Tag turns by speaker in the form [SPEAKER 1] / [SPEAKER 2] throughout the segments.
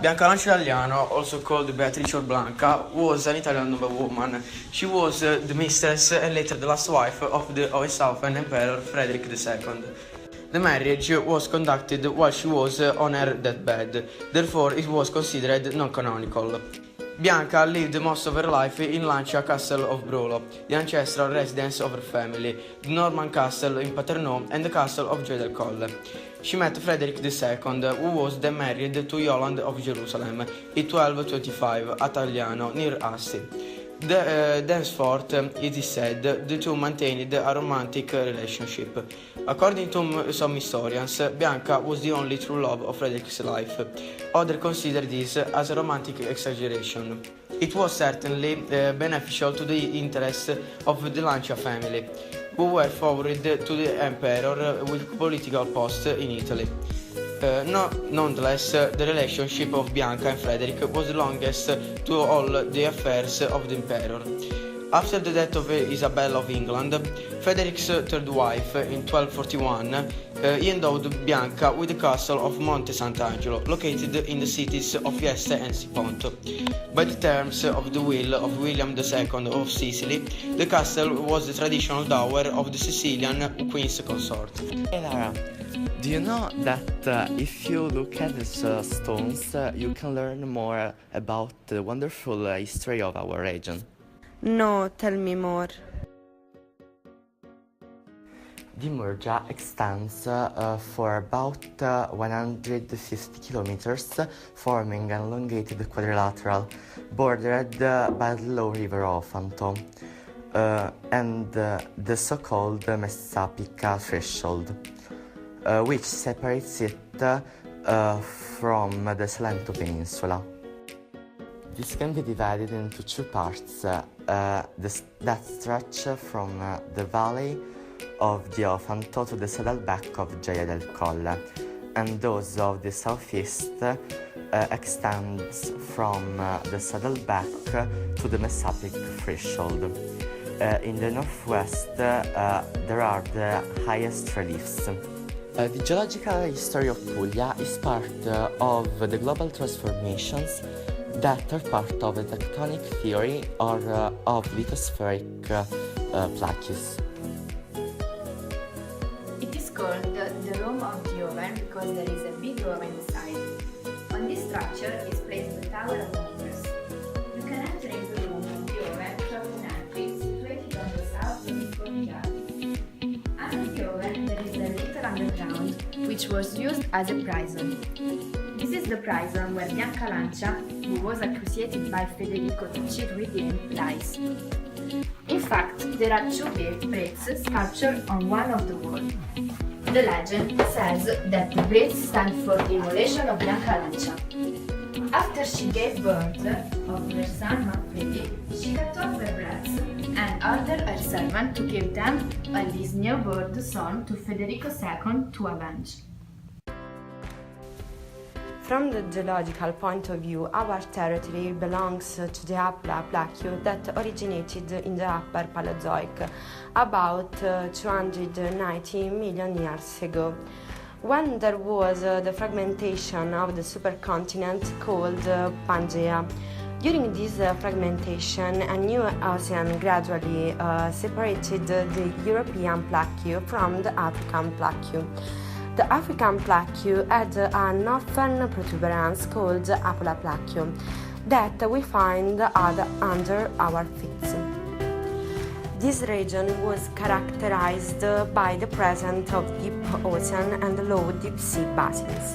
[SPEAKER 1] Bianca Lancia Italiano, also called Beatrice or Blanca, was an Italian noblewoman. She was the mistress and later the last wife of his Southern Emperor Frederick II. The marriage was conducted while she was on her deathbed, therefore it was considered non-canonical. Bianca lived most of her life in Lancia Castle of Brolo, the ancestral residence of her family, the Norman Castle in Paternò, and the Castle of Joy del Colle. She met Frederick II, who was then married to Yolande of Jerusalem in 1225 at Agliano, near Asti. Thenceforth, it is said, the two maintained a romantic relationship. According to some historians, Bianca was the only true love of Frederick's life. Others consider this as a romantic exaggeration. It was certainly beneficial to the interests of the Lancia family, who were favored to the emperor with political posts in Italy. Nonetheless, the relationship of Bianca and Frederick was the longest to all the affairs of the emperor. After the death of Isabella of England, Frederick's third wife, in 1241, he endowed Bianca with the castle of Monte Sant'Angelo, located in the cities of Vieste and Siponto. By the terms of the will of William II of Sicily, the castle was the traditional dower of the Sicilian queen's consort.
[SPEAKER 2] Hey Lara, do you know that if you look at these stones, you can learn more about the wonderful history of our region?
[SPEAKER 3] No, tell me more.
[SPEAKER 2] The Murgia extends for about 150 kilometers, forming an elongated quadrilateral bordered by the low river Ofanto and the so-called Messapica threshold, which separates it from the Salento Peninsula. This can be divided into two parts, that stretch from the valley of the Ofanto to the saddleback of Gioia del Colle, and those of the southeast extends from the saddleback to the Messapic threshold. In the northwest there are the highest reliefs. The geological history of Puglia is part of the global transformations that are part of the tectonic theory or of lithospheric plaques.
[SPEAKER 4] It is called the room of the oven because there is a big oven inside. On this structure is placed the Tower of Wonders. You can enter into the room of the oven from an entry situated on the south of the courtyard. Under the oven there is a little underground which was used as a prison. This is the prison where Bianca Lancia, who was accused by Federico to cheat with him, lies. In fact, there are two bricks sculptured on one of the walls. The legend says that the bricks stand for the immolation of Bianca Lancia. After she gave birth of her son Manfredi, she cut off her breasts and ordered her servant to give them this newborn son to Federico II to avenge.
[SPEAKER 3] From the geological point of view, our territory belongs to the Apula Plateau that originated in the Upper Paleozoic about 290 million years ago, when there was the fragmentation of the supercontinent called Pangaea. During this fragmentation, a new ocean gradually separated the European plateau from the African plateau. The African plateau had a northern protuberance called Apula Plateau that we find under our feet. This region was characterized by the presence of deep ocean and low deep sea basins.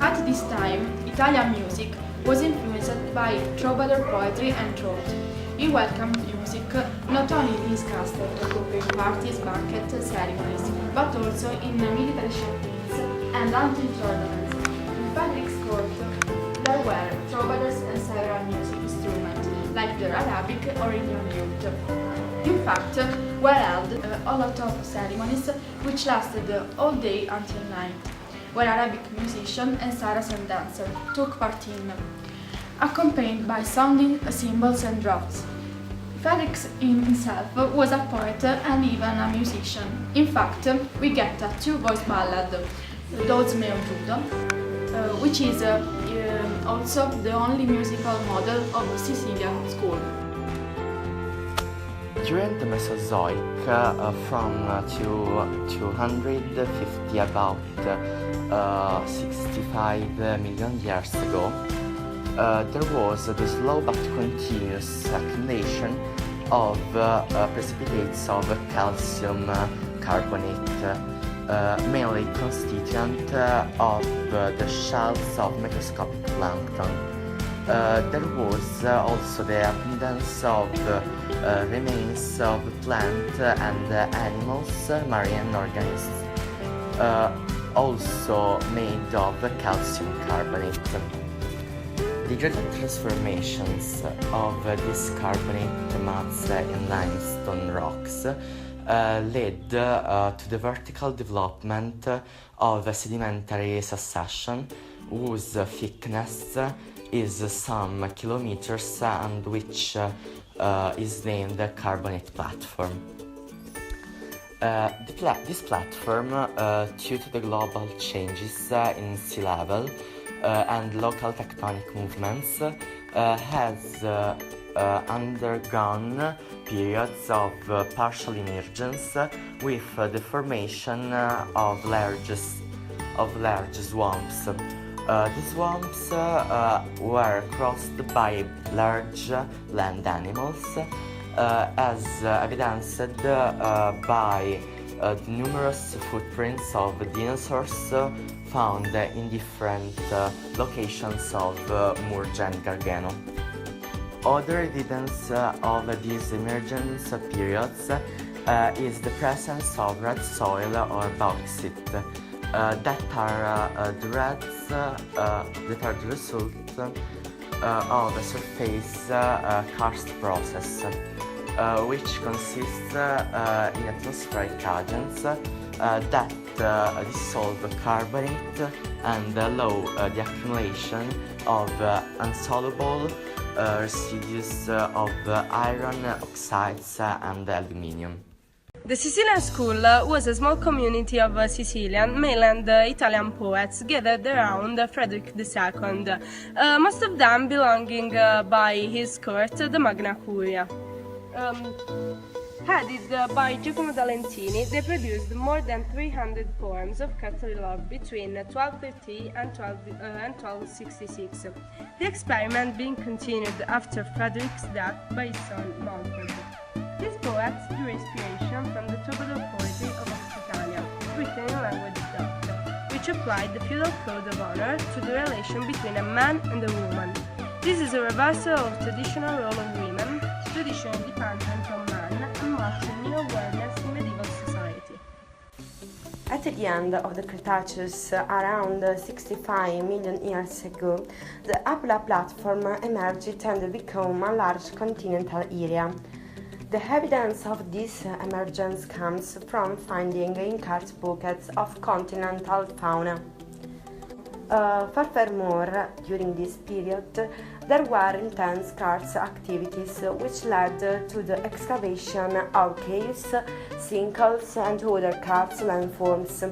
[SPEAKER 5] At this time, Italian music was influenced by troubadour poetry and thought. He welcomed music not only in his castle to accompany parties, banquet ceremonies, but also in military champions and hunting tournaments. In Frederick's court, there were troubadours and several music instruments, like the Arabic or Indian lute. In fact, were held a lot of ceremonies which lasted all day until night, where Arabic musicians and Saracen dancers took part in, accompanied by sounding cymbals and drums. Frederick himself was a poet and even a musician. In fact, we get a two-voice ballad, Dozme o Judo, which is also the only musical model of the Sicilian school.
[SPEAKER 2] During the Mesozoic, from 250 about 65 million years ago, there was the slow but continuous accumulation of precipitates of calcium carbonate, mainly constituent of the shells of microscopic plankton. There was also the abundance of remains of plant and animals, marine organisms, also made of calcium carbonate. The gradual transformations of this carbonate mass in limestone rocks led to the vertical development of a sedimentary succession whose thickness is some kilometers and which is named the carbonate platform. This platform, due to the global changes in sea level and local tectonic movements, has undergone periods of partial emergence with the formation of large swamps. The swamps were crossed by large land animals, as evidenced by the numerous footprints of dinosaurs found in different locations of Murgia and Gargano. Other evidence of these emergence periods is the presence of red soil or bauxite that are the result of a surface karst process, which consists in atmospheric agents that dissolve carbonate and allow the accumulation of insoluble residues of iron oxides and aluminium.
[SPEAKER 6] The Sicilian School was a small community of Sicilian, mainland Italian poets gathered around Frederick II, most of them belonging by his court, the Magna Curia. Headed by Giacomo da Lentini, they produced more than 300 poems of Catholic love between 1230 and 1266. The experiment being continued after Frederick's death by his son Manfred. These poets drew inspiration from the troubadour poetry of Occitania, written in language Dutch, which applied the feudal code of honor to the relation between a man and a woman. This is a reversal of traditional role of women, traditionally dependent on men, and marks a new awareness in medieval society.
[SPEAKER 3] At the end of the Cretaceous, around 65 million years ago, the Apula platform emerged and became a large continental area. The evidence of this emergence comes from finding in karst buckets of continental fauna. Furthermore, during this period, there were intense karst activities which led to the excavation of caves, sinkholes and other karst landforms.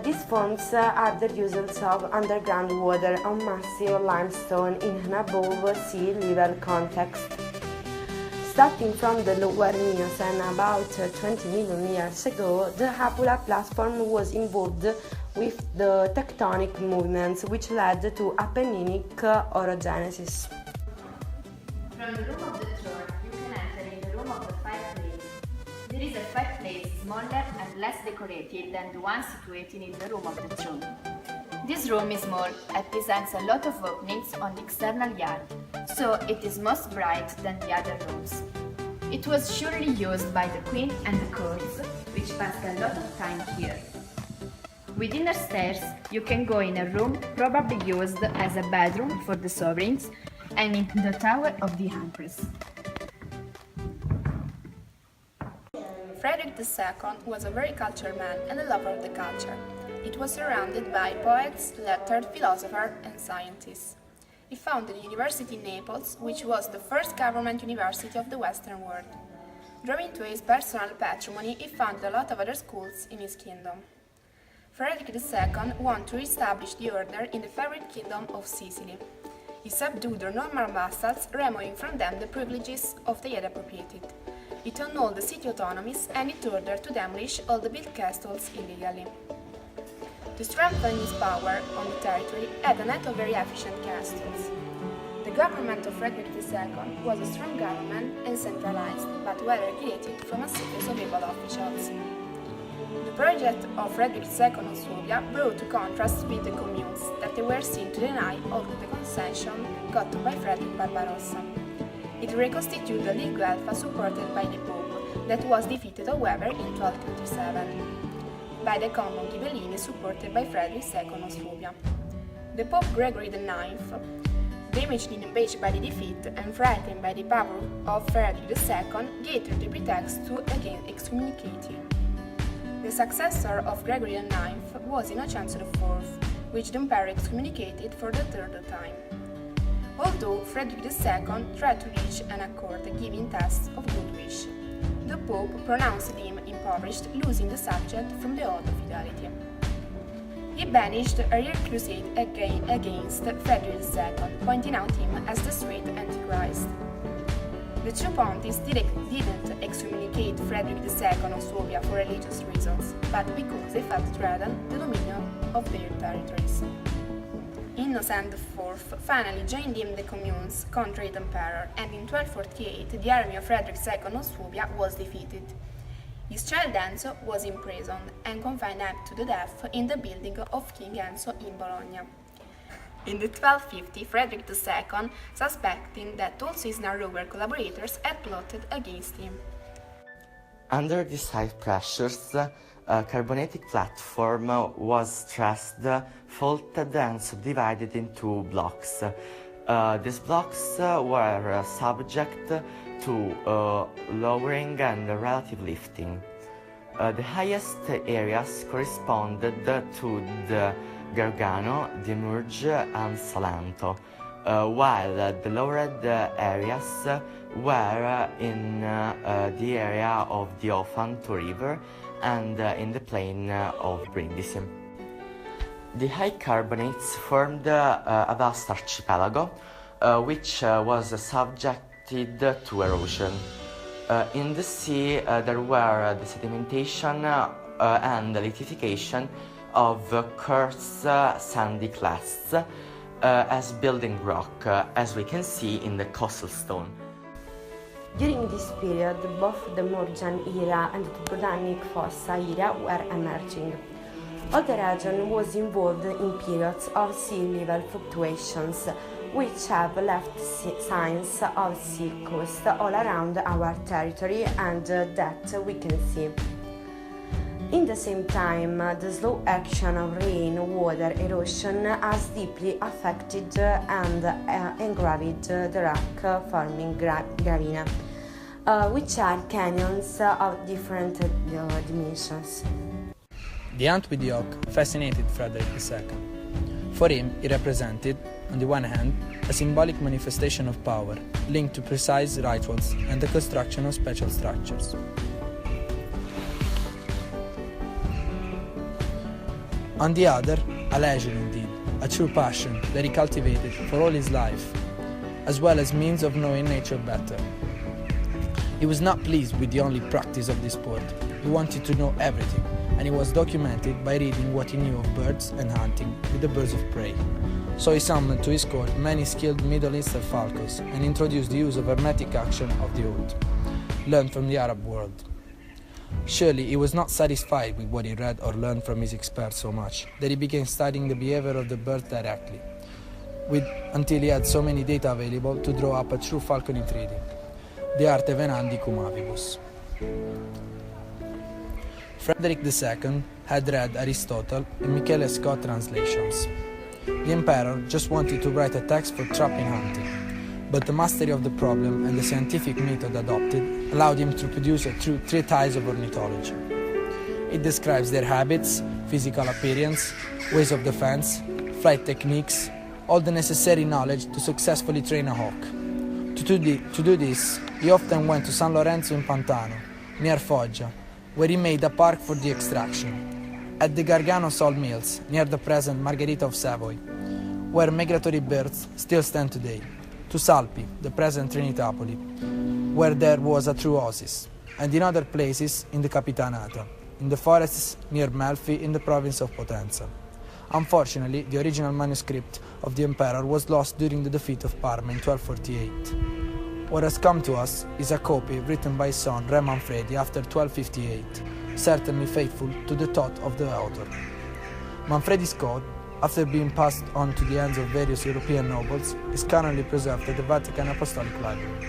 [SPEAKER 3] These forms are the results of underground water on massive limestone in an above sea level context. Starting from the lower Miocene about 20 million years ago, the Apula platform was involved with the tectonic movements which led to Apenninic orogenesis.
[SPEAKER 4] From the room of the throne, you can enter in the room of the fireplace. There is a fireplace smaller and less decorated than the one situated in the room of the throne. This room is small and presents a lot of openings on the external yard, so it is most bright than the other rooms. It was surely used by the queen and the courts, which passed a lot of time here. With inner stairs, you can go in a room probably used as a bedroom for the sovereigns and in the tower of the empress.
[SPEAKER 5] Frederick II was a very cultured man and a lover of the culture. It was surrounded by poets, lettered, philosophers, and scientists. He founded a university in Naples, which was the first government university of the Western world. Drawing to his personal patrimony, he founded a lot of other schools in his kingdom. Frederick II wanted to re-establish the order in the favorite kingdom of Sicily. He subdued their normal vassals, removing from them the privileges of they had appropriated. It annulled the city autonomies and it ordered to demolish all the built castles illegally. To strengthen his power on the territory, had a net of very efficient castles. The government of Frederick II was a strong government and centralized, but well regulated from a series of able officials. The project of Frederick II of Swabia brought to contrast with the communes that they were seen to deny all the concession gotten by Frederick Barbarossa. It reconstituted the legal alpha supported by the Pope, that was defeated however in 1237 by the Common Ghibellini supported by Frederick II of Swabia. The Pope Gregory IX, damaged in a page by the defeat and frightened by the power of Frederick II, gathered the pretext to again excommunicate him. The successor of Gregory IX was Innocentius IV, which the emperor excommunicated for the third time. Although Frederick II tried to reach an accord giving tests of good wish, the Pope pronounced him impoverished, losing the subject from the oath of fidelity. He banished a real crusade against Frederick II, pointing out him as the straight Antichrist. The two pontiffs didn't excommunicate Frederick II of Swabia for religious reasons, but because they felt threatened the dominion of their territories. Innocent IV finally joined in the communes contra the emperor, and in 1248 the army of Frederick II of Swabia was defeated. His child Enzo was imprisoned and confined to the death in the building of King Enzo in Bologna. In the 1250, Frederick II, suspecting that also his narrower collaborators had plotted against him.
[SPEAKER 2] Under these high pressures, a carbonatic platform was stressed, faulted and subdivided into blocks. These blocks were subject to lowering and relative lifting. The highest areas corresponded to the Gargano, the Murge and Salento, while the lowered areas were in the area of the Ofanto River and in the plain of Brindisi. The high carbonates formed a vast archipelago, which was subjected to erosion. In the sea there were the sedimentation and the lithification of coarse sandy clasts as building rock, as we can see in the coastal stone.
[SPEAKER 3] During this period, both the Murjan era and the Botanic Fossa era were emerging. All the region was involved in periods of sea level fluctuations, which have left signs of sea coast all around our territory and that we can see. In the same time, the slow action of rain-water erosion has deeply affected and engraved the rock-forming gravina, which are canyons of different dimensions.
[SPEAKER 7] The hunt with the oak fascinated Frederick II. For him, it represented, on the one hand, a symbolic manifestation of power, linked to precise rituals and the construction of special structures. On the other, a leisure indeed, a true passion that he cultivated for all his life, as well as means of knowing nature better. He was not pleased with the only practice of this sport. He wanted to know everything, and he was documented by reading what he knew of birds and hunting with the birds of prey. So he summoned to his court many skilled Middle Eastern falcons and introduced the use of hermetic action of the oath, learned from the Arab world. Surely he was not satisfied with what he read or learned from his experts so much that he began studying the behavior of the bird directly, until he had so many data available to draw up a true falconry treaty, De Arte Venandi Cum Avibus. Frederick II had read Aristotle and Michele Scott translations. The emperor just wanted to write a text for trapping hunting, but the mastery of the problem and the scientific method adopted allowed him to produce a true treatise of ornithology. It describes their habits, physical appearance, ways of defense, flight techniques, all the necessary knowledge to successfully train a hawk. To do this, he often went to San Lorenzo in Pantano, near Foggia, where he made a park for the extraction. at the Gargano salt mills near the present Margherita of Savoy, where migratory birds still stand today, to Salpi, the present Trinitapoli, where there was a true oasis, and in other places in the Capitanata, in the forests near Melfi in the province of Potenza. Unfortunately, the original manuscript of the emperor was lost during the defeat of Parma in 1248. What has come to us is a copy written by his son Re Manfredi after 1258, certainly faithful to the thought of the author. Manfredi's code, after being passed on to the hands of various European nobles, is currently preserved at the Vatican Apostolic Library.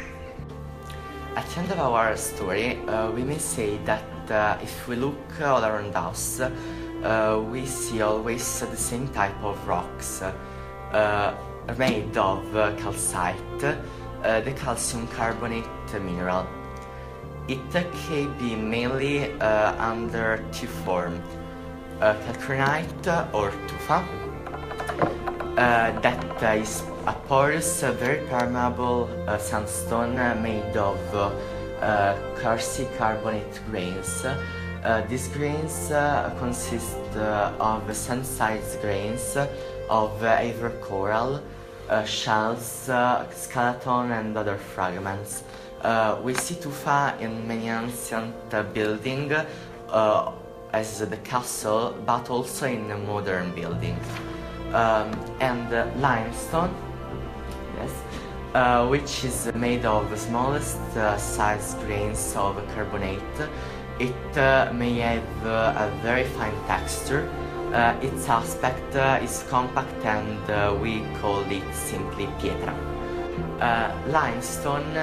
[SPEAKER 2] At the end of our story, we may say that if we look all around us, we see always the same type of rocks made of calcite, the calcium carbonate mineral. It can be mainly under two forms, calcrinite or tufa, that is a porous, very permeable sandstone made of calcium carbonate grains. These grains consist of sand-sized grains of either coral, shells, skeleton and other fragments. We see tufa in many ancient buildings as the castle, but also in modern buildings. And limestone, yes, which is made of smallest sized grains of carbonate. It may have a very fine texture. Its aspect is compact and we call it simply pietra. Limestone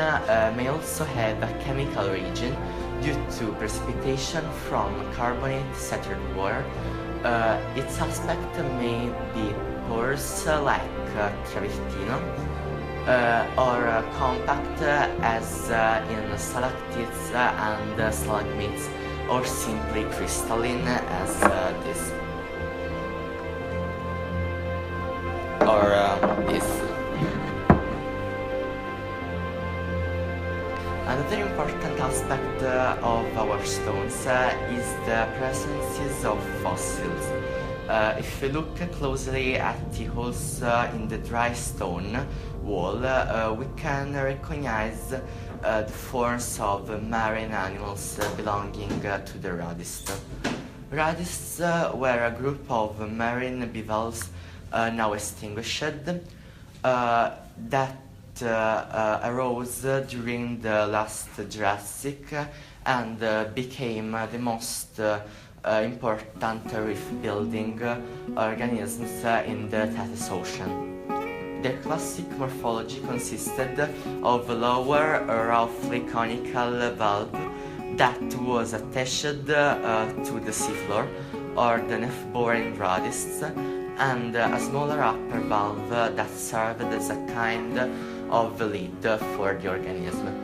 [SPEAKER 2] may also have a chemical origin due to precipitation from carbonate settled water. Its aspect may be porous like travertino, or compact as in stalactites and stalagmites, or simply crystalline as this, or this. Another important aspect of our stones is the presence of fossils. If we look closely at the holes in the dry stone wall, we can recognize the forms of marine animals belonging to the radists. Radists were a group of marine bivalves now extinguished that arose during the last Jurassic and became the most important reef-building organisms in the Tethys Ocean. Their classic morphology consisted of a lower, roughly conical valve that was attached to the seafloor or the neph-boring radists, and a smaller upper valve that served as a kind of lid for the organism.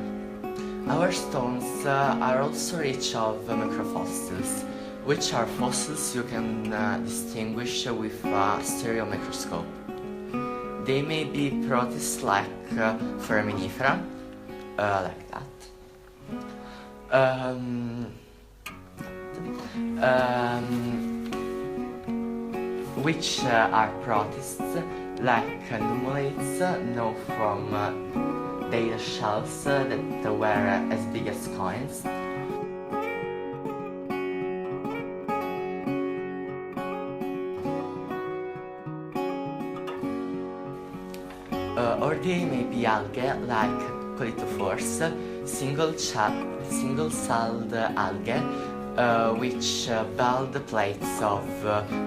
[SPEAKER 2] Our stones are also rich of microfossils, which are fossils you can distinguish with a stereo microscope. They may be protists like foraminifera, like that, which are protists like numulates known from their shells that were as big as coins. Or they may be algae like colitophores, single-celled algae, which build plates of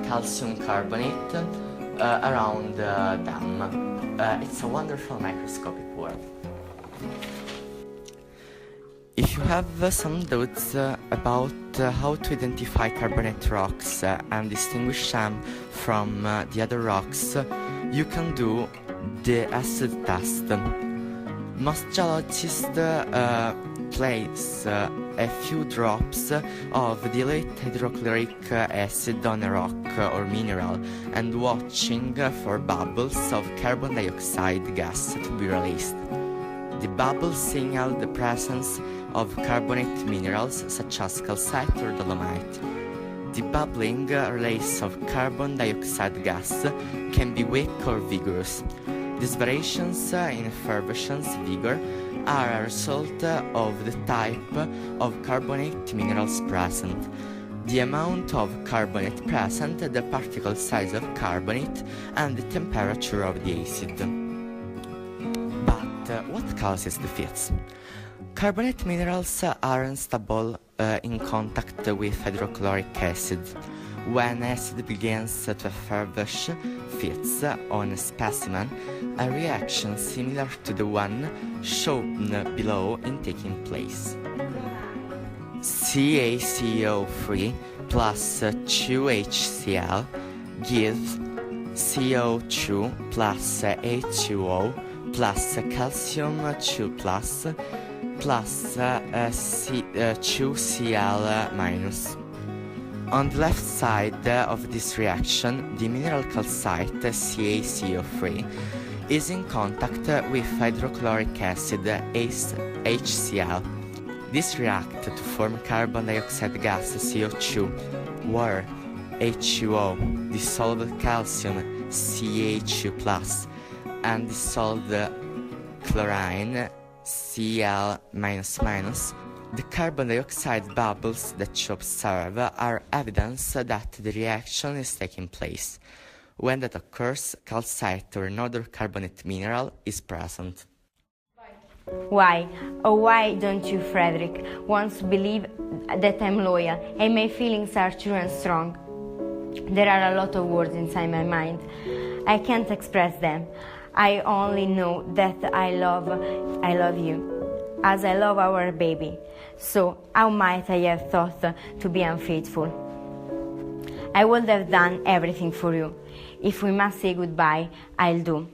[SPEAKER 2] calcium carbonate around them. It's a wonderful microscopic work. If you have some doubts about how to identify carbonate rocks and distinguish them from the other rocks, you can do the acid test. Most geologists place a few drops of dilute hydrochloric acid on a rock or mineral and watching for bubbles of carbon dioxide gas to be released. The bubbles signal the presence of carbonate minerals such as calcite or dolomite. The bubbling release of carbon dioxide gas can be weak or vigorous. These variations in effervescence vigor are a result of the type of carbonate minerals present, the amount of carbonate present, the particle size of carbonate, and the temperature of the acid. But what causes the fits? Carbonate minerals are unstable in contact with hydrochloric acid. When acid begins to effervesce fits on a specimen, a reaction similar to the one shown below is taking place. CaCO3 plus 2HCl gives CO2 plus H2O plus calcium 2 plus 2Cl minus. On the left side of this reaction, the mineral calcite CaCO3 is in contact with hydrochloric acid HCl. This reacts to form carbon dioxide gas CO2, where H2O dissolved calcium Ca2+, and dissolved chlorine Cl-. The carbon dioxide bubbles that you observe are evidence that the reaction is taking place. When that occurs, calcite or another carbonate mineral is present.
[SPEAKER 8] Why? Oh, why don't you, Frederick, want to believe that I'm loyal and my feelings are true and strong? There are a lot of words inside my mind. I can't express them. I only know that I love you, as I love our baby. So how might I have thought to be unfaithful? I would have done everything for you. If we must say goodbye, I'll do.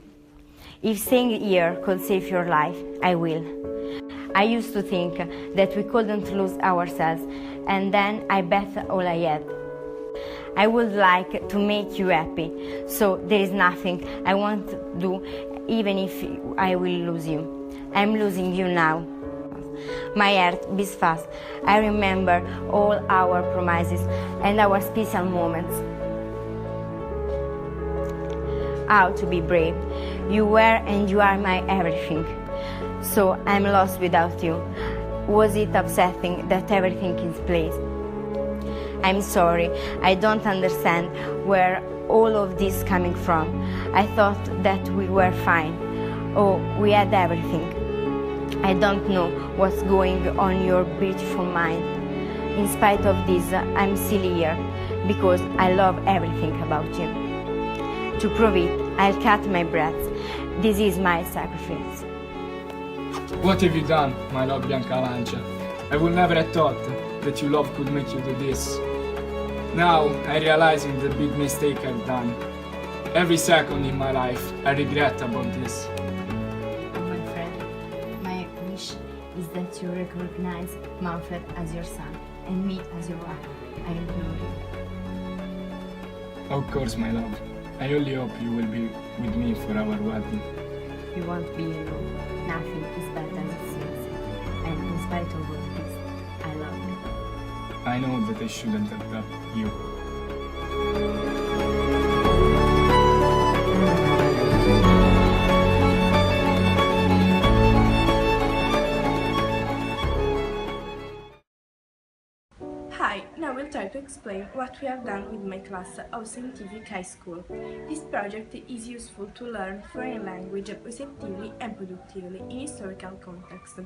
[SPEAKER 8] If staying here could save your life, I will. I used to think that we couldn't lose ourselves, and then I bet all I had. I would like to make you happy, so there is nothing I won't do, even if I will lose you. I'm losing you now. My heart beats fast. I remember all our promises and our special moments. How to be brave. You were and you are my everything. So I'm lost without you. Was it upsetting that everything is place? I'm sorry, I don't understand where all of this coming from. I thought that we were fine. Oh, we had everything. I don't know what's going on in your beautiful mind. In spite of this, I'm still here because I love everything about you. To prove it, I'll cut my breath. This is my sacrifice.
[SPEAKER 9] What have you done, my love Bianca Lancia? I would never have thought that your love could make you do this. Now I realizing the big mistake I've done. Every second in my life I regret about this.
[SPEAKER 8] My friend, my wish is that you recognize Manfred as your son and me as your wife. I adore you.
[SPEAKER 9] Of course, my love. I only hope you will be with me for our wedding.
[SPEAKER 8] You won't be alone. Nothing is better as it seems. And in spite of all this, I love you.
[SPEAKER 9] I know that I shouldn't have left you.
[SPEAKER 5] Hi, now we'll try to explain what we have done with my class of Scientific High School. This project is useful to learn foreign language receptively and productively in historical context,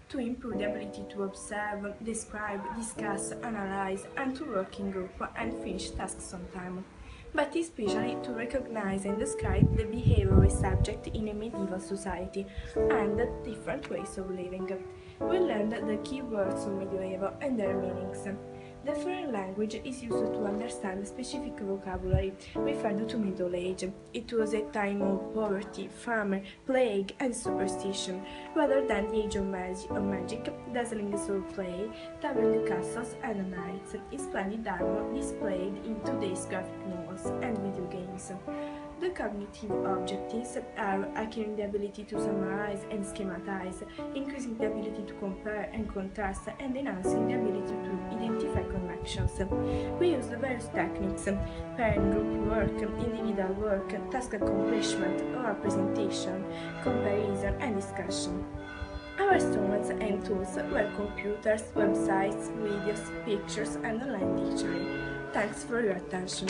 [SPEAKER 5] to improve the ability to observe, describe, discuss, analyze, and to work in group and finish tasks on time, but especially to recognize and describe the behavior of a subject in a medieval society and different ways of living. We learned the key words of medieval and their meanings. The foreign language is used to understand specific vocabulary referred to Middle Age. It was a time of poverty, famine, plague, and superstition, rather than the age of magic, dazzling swordplay, towering castles and knights, splendid armor displayed in today's graphic novels and video games. The cognitive objectives are acquiring the ability to summarize and schematize, increasing the ability to compare and contrast, and enhancing the ability to identify connections. We use various techniques: pair and group work, individual work, task accomplishment, oral presentation, comparison, and discussion. Our instruments and tools were computers, websites, videos, pictures, and online dictionary. Thanks for your attention.